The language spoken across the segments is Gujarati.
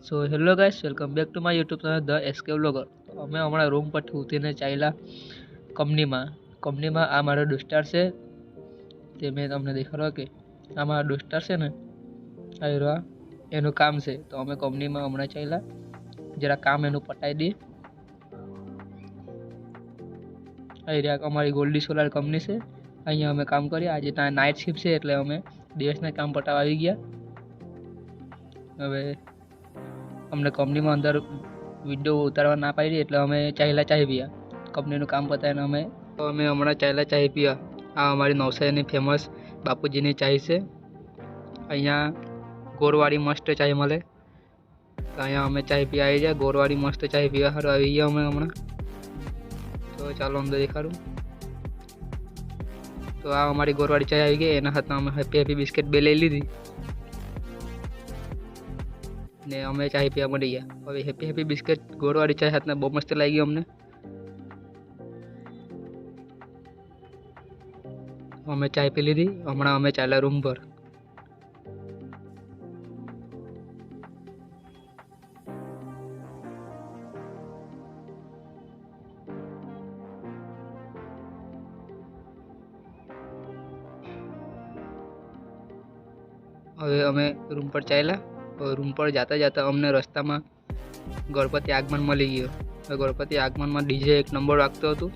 So hello guys, welcome back to my YouTube channel the SK vlogger. અમે હમણાં રૂમ પરથી ઉઠીને ચાલ્યા કંપનીમાં. આ મારો દોસ્તાર છે, તે મેં તમને દેખાડો કે આ મારો દોસ્તાર છે ને, આ રહ્યો, એનું કામ છે. તો અમે કંપનીમાં હમણાં ચાલ્યા, જરા કામ એનું પતાવી દઈએ. અહીં રહ્યા અમારી ગોલ્ડી સોલાર કંપની છે, અહીંયા અમે કામ કરીએ. આજે ત્યાં નાઇટ શિફ્ટ છે એટલે અમે દિવસના કામ પતાવવા આવી ગયા. હવે અમને કંપનીમાં અંદર વિડીયો ઉતારવા ના પાડી એટલે અમે ચાલ્યા ચાય પીયા. કંપનીનું કામ પતાવીને અમે હમણાં ચાલ્યા ચાય પીયા. આ અમારી નવસારીની ફેમસ બાપુજીની ચાય છે. અહીંયા ગોળવાળી મસ્ત ચાય મળે, તો અહીંયા અમે ચાય પીવા આવી ગયા. ગોળવાળી મસ્ત ચાય પીવા સારું આવી ગયા અમે હમણાં. તો ચાલો અંદર દેખાડું. તો આ અમારી ગોળવાળી ચાય આવી ગઈ. એના હાથમાં અમે હેપી બિસ્કિટ બે લઈ લીધી ને અમે ચાય પીવા મળી ગયા. હવે હેપી બિસ્કિટ ગોળવાળી ચાય હાથમાં બહુ મસ્ત લાગી અમને. અમે ચાય પી લીધી. હમણાં અમે ચાલ્યા રૂમ પર. હવે અમે રૂમ પર ચાલ્યા. રૂમ પર જતા અમને રસ્તામાં ગણપતિ આગમન મળી ગયો. ગણપતિ આગમનમાં ડીજે એક નંબર વાગતું હતું.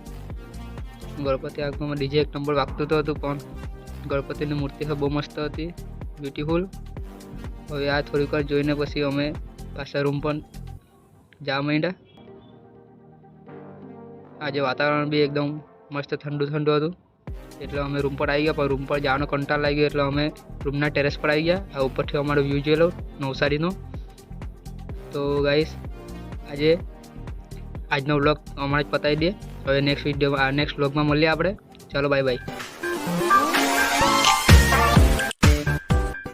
પણ ગણપતિની મૂર્તિ બહુ મસ્ત હતી, બ્યુટીફુલ. હવે આ થોડીક વાર જોઈને પછી અમે પાછા રૂમ પર જવા માંડ્યા. આજે વાતાવરણ બી એકદમ મસ્ત ઠંડુ હતું એટલે અમે રૂમ પર આવી ગયા. પણ રૂમ પર જવાનો કંટાળ લાગી ગયો એટલે અમે રૂમના ટેરેસ પર આવી ગયા. આ ઉપરથી અમારો વ્યૂ જોઈ લો નવસારીનો. તો ગાઈસ આજનો વ્લોગ હમણાં જ પતાવી દઈએ. હવે નેક્સ્ટ વ્લોગમાં મળીએ આપણે. ચાલો બાય બાય.